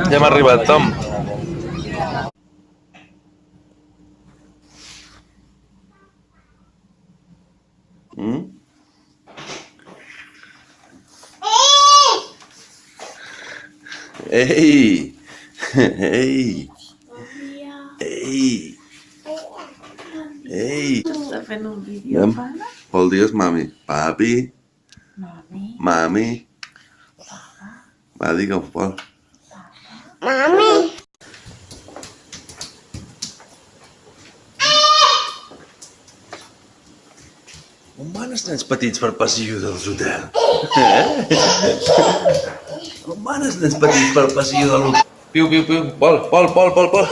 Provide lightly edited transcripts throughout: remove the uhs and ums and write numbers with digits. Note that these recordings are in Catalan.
Ja hem arribat, Tom. Ei! Ei! Ei! Ei! Està fent un vídeo, pana? Pol, digues mami. Papi. Mami. Mami. Va, digue'm, Pol. Mami. On van els nens petits per passillo dels hotels? On van els nens petits per passillo de l'hotel? Piu, piu, piu. Pol, Pol, Pol, Pol, Pol.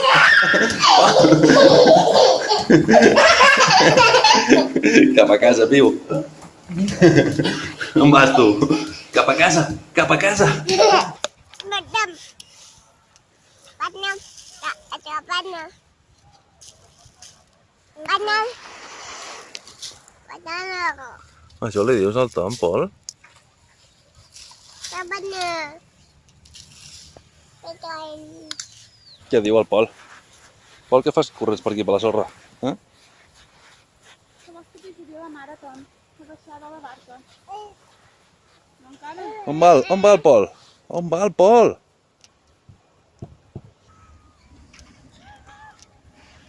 Cap a casa, Piu. On vas tu? Cap a casa, cap a casa. Badam. Badam. Ada badam. Badam. Badam. Això li dius al Tom, Pol? Badam. Què diu el Pol? Pol, què fas corrents per aquí, per la sorra? Que vols que t'ajudi la mare, Tom? A baixar de la barca. No encara? On va el Pol? On va el Pol?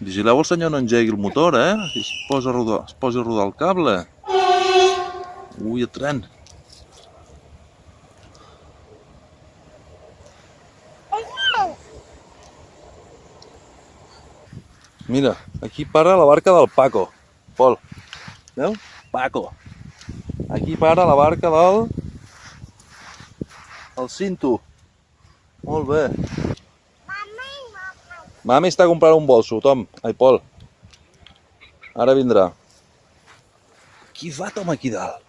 Vigileu el senyor no engegui el motor, eh? I es posa a rodar el cable. Ui, el tren. Mira, aquí para la barca del Paco. Pol, veu? Paco. Aquí para la barca del... el Cinto. Molt bé. Mami està comprant un bolso, Tom. Ai, Pol. Ara vindrà. Qui va, Tom, aquí dalt?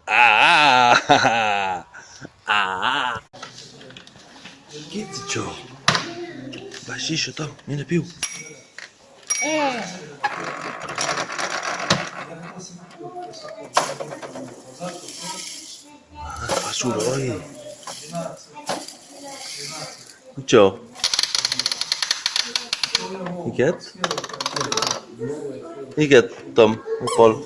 Ah! Ah! Què ets, això? Va així, això, Tom. Mira, Piu. Fa soroll. Això. I aquest? I aquest, Tom, el Pol.